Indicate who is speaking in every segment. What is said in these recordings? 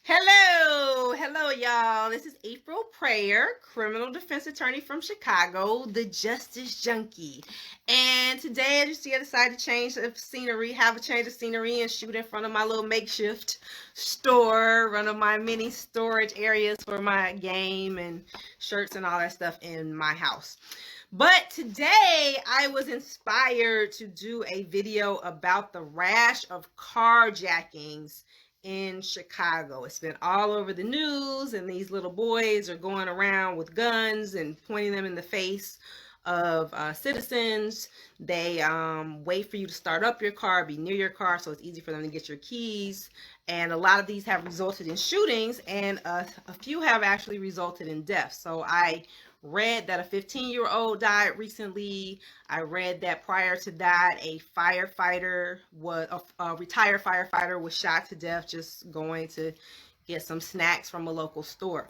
Speaker 1: Hello, y'all. This is April Prayer, criminal defense attorney from Chicago, the justice junkie. And today, as you see, I decided to change the scenery, have a change of scenery, and shoot in front of my little makeshift store, one of my mini storage areas for my game and shirts and all that stuff in my house. But today I was inspired to do a video about the rash of carjackings in Chicago. It's been all over the news, and these little boys are going around with guns and pointing them in the face of citizens. They wait for you to start up your car, be near your car, so it's easy for them to get your keys. And a lot of these have resulted in shootings, and a few have actually resulted in death. So I read that a 15-year-old died recently. I read that prior to that, a retired firefighter was shot to death just going to get some snacks from a local store.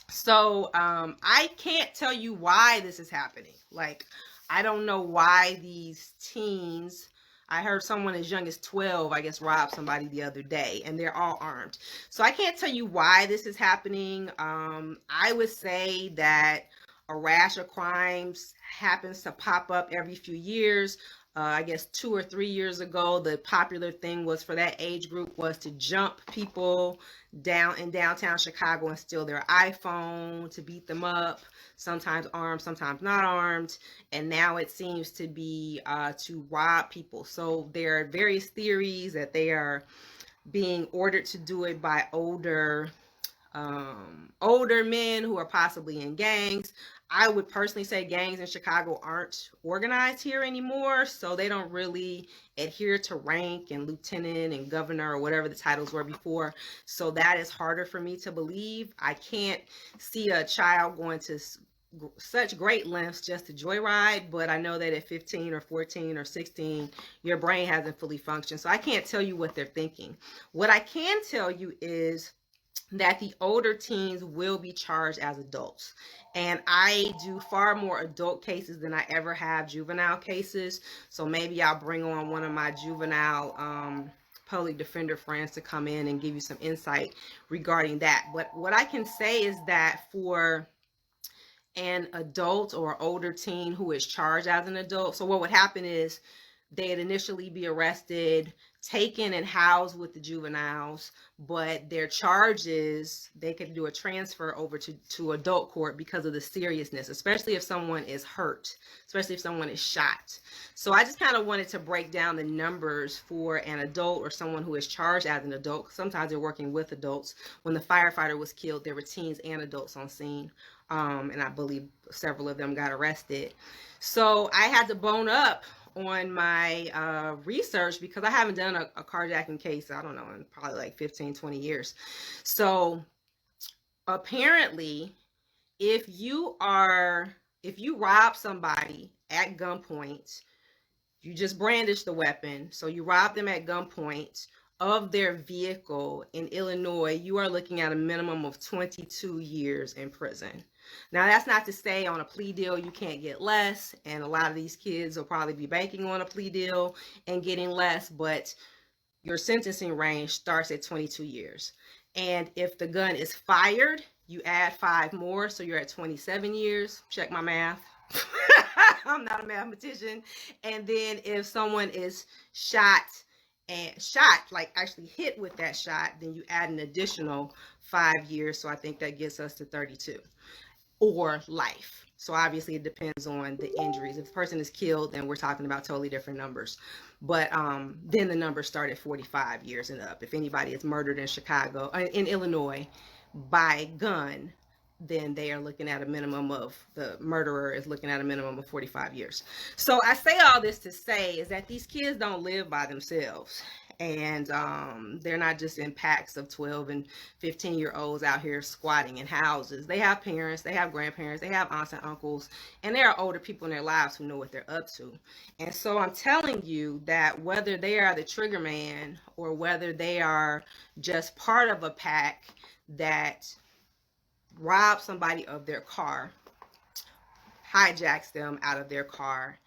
Speaker 1: So I can't tell you why this is happening. Like, I don't know why these teens. I heard someone as young as 12, I guess, robbed somebody the other day, and they're all armed. So I can't tell you why this is happening. I would say that a rash of crimes happens to pop up every few years. I guess 2 or 3 years ago, the popular thing was for that age group was to jump people down in downtown Chicago and steal their iPhone, to beat them up, sometimes armed, sometimes not armed. And now it seems to be to rob people. So there are various theories that they are being ordered to do it by older men who are possibly in gangs. I would personally say gangs in Chicago aren't organized here anymore, so they don't really adhere to rank and lieutenant and governor or whatever the titles were before. So that is harder for me to believe. I can't see a child going to such great lengths just to joyride, but I know that at 15 or 14 or 16, your brain hasn't fully functioned. So I can't tell you what they're thinking. What I can tell you is that the older teens will be charged as adults. And I do far more adult cases than I ever have juvenile cases. So maybe I'll bring on one of my juvenile public defender friends to come in and give you some insight regarding that. But what I can say is that for an adult or older teen who is charged as an adult, so what would happen is they'd initially be arrested, taken and housed with the juveniles, but their charges, they could do a transfer over to adult court because of the seriousness, especially if someone is hurt, especially if someone is shot. So I just kind of wanted to break down the numbers for an adult or someone who is charged as an adult. Sometimes they're working with adults. When the firefighter was killed, there were teens and adults on scene. And I believe several of them got arrested. So I had to bone up on my research because I haven't done a carjacking case, I don't know, in probably like 15, 20 years. So apparently, if you rob somebody at gunpoint, you just brandish the weapon. So you rob them at gunpoint of their vehicle in Illinois, you are looking at a minimum of 22 years in prison. Now, that's not to say on a plea deal you can't get less, and a lot of these kids will probably be banking on a plea deal and getting less, but your sentencing range starts at 22 years. And if the gun is fired, you add 5 more, so you're at 27 years. Check my math. I'm not a mathematician. And then if someone is shot, like actually hit with that shot, then you add an additional 5 years. So I think that gets us to 32, or life. So obviously it depends on the injuries. If the person is killed, then we're talking about totally different numbers. But then the numbers start at 45 years and up. If anybody is murdered in Chicago, in Illinois, by gun, then they are looking at a minimum of, the murderer is looking at a minimum of 45 years. So I say all this to say is that these kids don't live by themselves. And they're not just in packs of 12 and 15-year-olds out here squatting in houses. They have parents, they have grandparents, they have aunts and uncles, and there are older people in their lives who know what they're up to. And so I'm telling you that whether they are the trigger man or whether they are just part of a pack that robs somebody of their car, hijacks them out of their car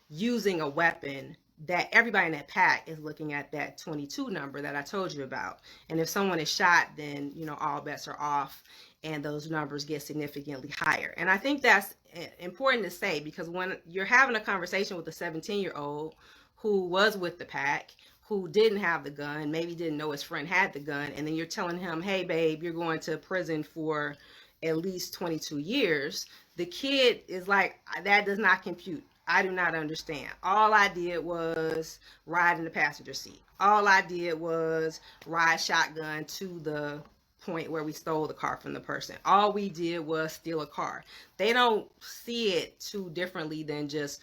Speaker 1: using a weapon, that everybody in that pack is looking at that 22 number that I told you about. And if someone is shot, then, you know, all bets are off and those numbers get significantly higher. And I think that's important to say, because when you're having a conversation with a 17-year-old who was with the pack, who didn't have the gun, maybe didn't know his friend had the gun, and then you're telling him, hey, babe, you're going to prison for at least 22 years, the kid is like, that does not compute. I do not understand. All I did was ride in the passenger seat. All I did was ride shotgun to the point where we stole the car from the person. All we did was steal a car. They don't see it too differently than just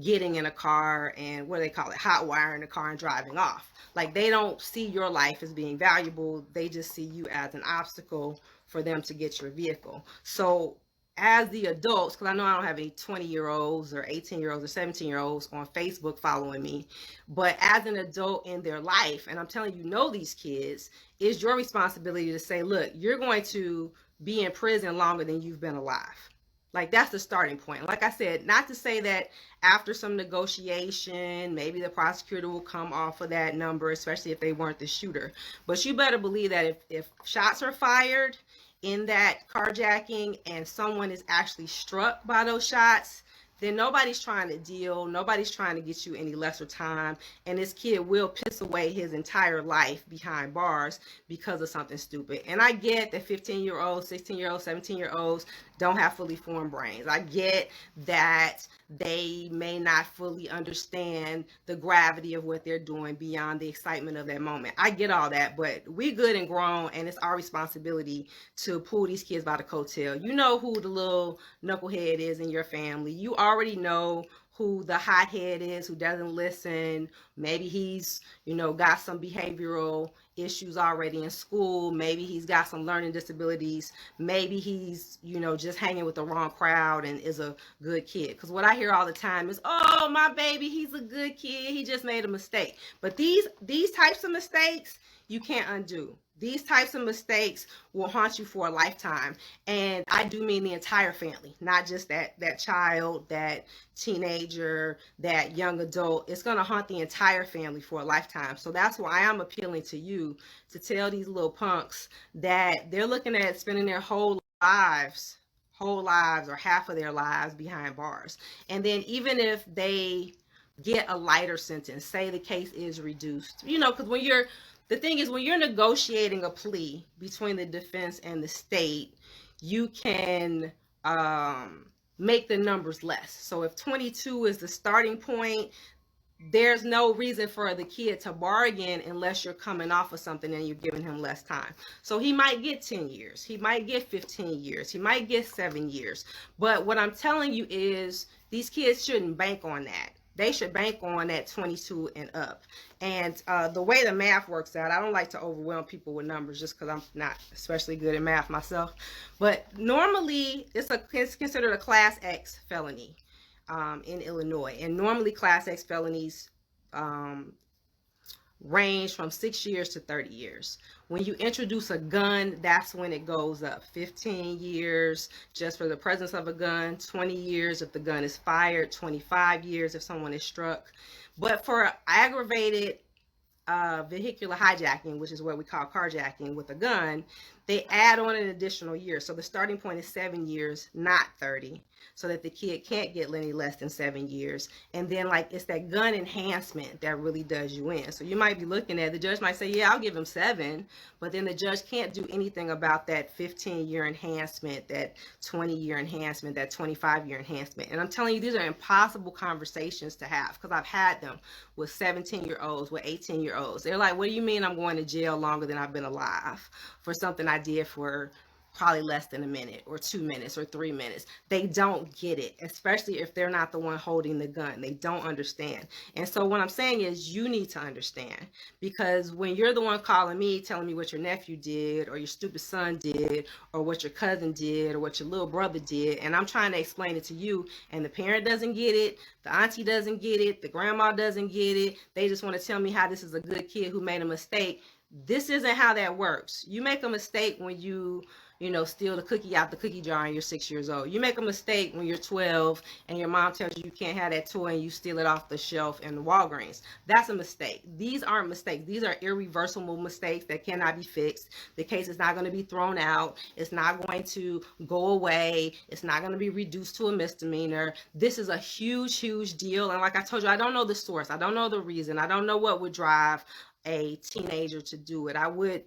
Speaker 1: getting in a car and, what do they call it, hot wiring the car and driving off. Like, they don't see your life as being valuable. They just see you as an obstacle for them to get your vehicle. So as the adults, because I know I don't have any 20-year-olds or 18-year-olds or 17-year-olds on Facebook following me, but as an adult in their life, and I'm telling you, know these kids, it's your responsibility to say, look, you're going to be in prison longer than you've been alive. Like, that's the starting point. Like I said, not to say that after some negotiation, maybe the prosecutor will come off of that number, especially if they weren't the shooter. But you better believe that if shots are fired in that carjacking and someone is actually struck by those shots, then nobody's trying to deal. Nobody's trying to get you any lesser time. And this kid will piss away his entire life behind bars because of something stupid. And I get that 15-year-olds, 16-year-olds, 17-year-olds don't have fully formed brains. I get that they may not fully understand the gravity of what they're doing beyond the excitement of that moment. I get all that, but we good and grown, and it's our responsibility to pull these kids by the coattail. You know who the little knucklehead is in your family. You already know who the hothead is, who doesn't listen. Maybe he's, you know, got some behavioral issues already in school. Maybe he's got some learning disabilities. Maybe he's, you know, just hanging with the wrong crowd and is a good kid. Because what I hear all the time is, oh, my baby, he's a good kid. He just made a mistake. But these types of mistakes, you can't undo. These types of mistakes will haunt you for a lifetime. And I do mean the entire family, not just that child, that teenager, that young adult. It's going to haunt the entire family for a lifetime. So that's why I'm appealing to you to tell these little punks that they're looking at spending their whole lives or half of their lives behind bars. And then even if they get a lighter sentence, say the case is reduced, you know, because the thing is, when you're negotiating a plea between the defense and the state, you can make the numbers less. So if 22 is the starting point, there's no reason for the kid to bargain unless you're coming off of something and you're giving him less time. So he might get 10 years. He might get 15 years. He might get 7 years. But what I'm telling you is these kids shouldn't bank on that. They should bank on that 22 and up. And the way the math works out, I don't like to overwhelm people with numbers just because I'm not especially good at math myself. But normally, it's considered a Class X felony in Illinois. And normally, Class X felonies range from 6 years to 30 years. When you introduce a gun, that's when it goes up. 15 years just for the presence of a gun, 20 years if the gun is fired, 25 years if someone is struck. But for aggravated vehicular hijacking, which is what we call carjacking with a gun, they add on an additional year. So the starting point is 7 years, not 30, so that the kid can't get any less than 7 years. And then, like, it's that gun enhancement that really does you in. So you might be looking at, the judge might say, yeah, I'll give him 7, but then the judge can't do anything about that 15-year enhancement, that 20-year enhancement, that 25-year enhancement. And I'm telling you, these are impossible conversations to have, because I've had them with 17-year-olds, with 18-year-olds. They're like, what do you mean I'm going to jail longer than I've been alive for something I did for probably less than a minute or 2 minutes or 3 minutes? They don't get it, especially if they're not the one holding the gun. They don't understand. And so what I'm saying is, you need to understand, because when you're the one calling me, telling me what your nephew did or your stupid son did or what your cousin did or what your little brother did, and I'm trying to explain it to you, and the parent doesn't get it, the auntie doesn't get it, the grandma doesn't get it, they just want to tell me how this is a good kid who made a mistake. This isn't how that works. You make a mistake when you steal the cookie out the cookie jar and you're 6 years old. You make a mistake when you're 12 and your mom tells you you can't have that toy and you steal it off the shelf in the Walgreens. That's a mistake. These aren't mistakes. These are irreversible mistakes that cannot be fixed. The case is not going to be thrown out. It's not going to go away. It's not going to be reduced to a misdemeanor. This is a huge, huge deal. And like I told you, I don't know the source. I don't know the reason. I don't know what would drive a teenager to do it. I would,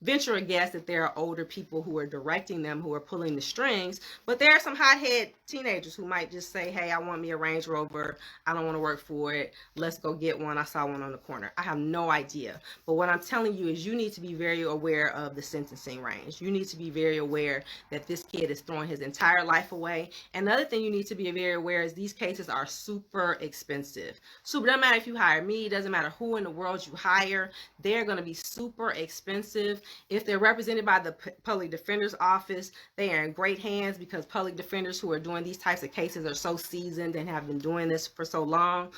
Speaker 1: venture a guess that there are older people who are directing them, who are pulling the strings, but there are some hothead teenagers who might just say, hey, I want me a Range Rover. I don't want to work for it. Let's go get one. I saw one on the corner. I have no idea. But what I'm telling you is you need to be very aware of the sentencing range. You need to be very aware that this kid is throwing his entire life away. And the other thing you need to be very aware is these cases are super expensive. So it doesn't matter if you hire me, it doesn't matter who in the world you hire, they're going to be super expensive. If they're represented by the public defender's office, they are in great hands because public defenders who are doing these types of cases are so seasoned and have been doing this for so long.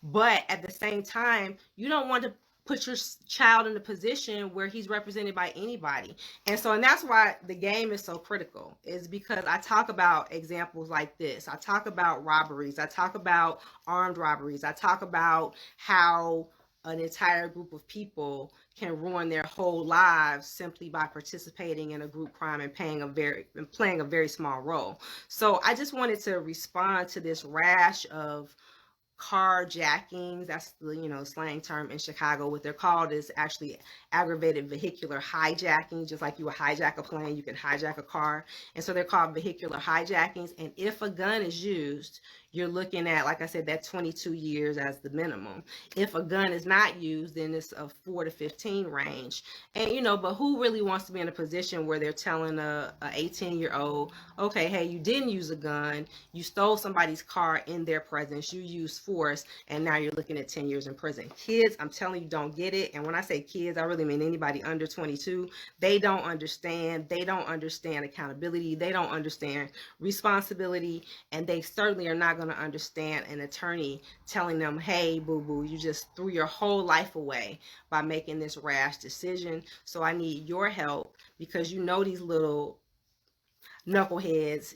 Speaker 1: But at the same time, you don't want to put your child in a position where he's represented by anybody. And that's why the game is so critical, is because I talk about examples like this. I talk about robberies. I talk about armed robberies. I talk about how an entire group of people can ruin their whole lives simply by participating in a group crime and playing a very small role. So I just wanted to respond to this rash of carjackings. That's the slang term in Chicago. What they're called is actually aggravated vehicular hijacking. Just like you would hijack a plane, you can hijack a car, and so they're called vehicular hijackings. And if a gun is used, you're looking at, like I said, that 22 years as the minimum. If a gun is not used, then it's a 4 to 15 range. And but who really wants to be in a position where they're telling a 18-year-old, okay, hey, you didn't use a gun, you stole somebody's car in their presence, you used force, and now you're looking at 10 years in prison. Kids, I'm telling you, don't get it. And when I say kids, I really mean anybody under 22. They don't understand. They don't understand accountability. They don't understand responsibility, and they certainly are not going to understand an attorney telling them, hey, boo-boo, you just threw your whole life away by making this rash decision. So I need your help, because these little knuckleheads,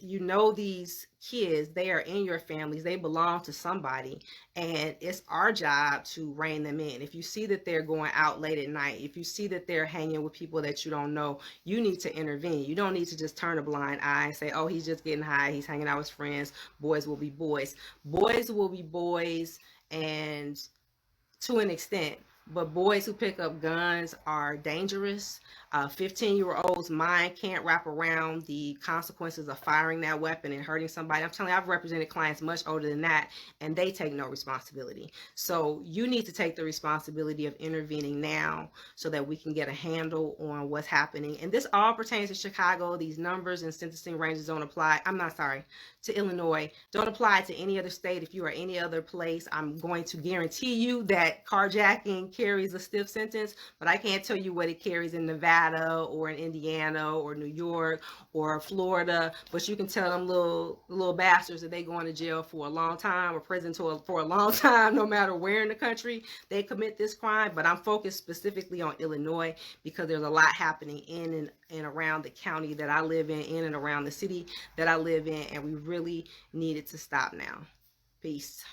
Speaker 1: these kids, they are in your families, they belong to somebody, and it's our job to rein them in. If you see that they're going out late at night, if you see that they're hanging with people that you don't know, you need to intervene. You don't need to just turn a blind eye and say, oh, he's just getting high, he's hanging out with his friends, boys will be boys. Boys will be boys, and to an extent, but boys who pick up guns are dangerous. 15-year-old's mind can't wrap around the consequences of firing that weapon and hurting somebody. I'm telling you, I've represented clients much older than that, and they take no responsibility. So you need to take the responsibility of intervening now so that we can get a handle on what's happening. And this all pertains to Chicago. These numbers and sentencing ranges don't apply. To Illinois. Don't apply to any other state. If you are any other place, I'm going to guarantee you that carjacking carries a stiff sentence, but I can't tell you what it carries in Nevada or in Indiana or New York or Florida. But you can tell them little bastards that they going to jail for a long time or prison for a long time, no matter where in the country they commit this crime. But I'm focused specifically on Illinois because there's a lot happening in and around the county that I live in and around the city that I live in, and we really need it to stop now. Peace.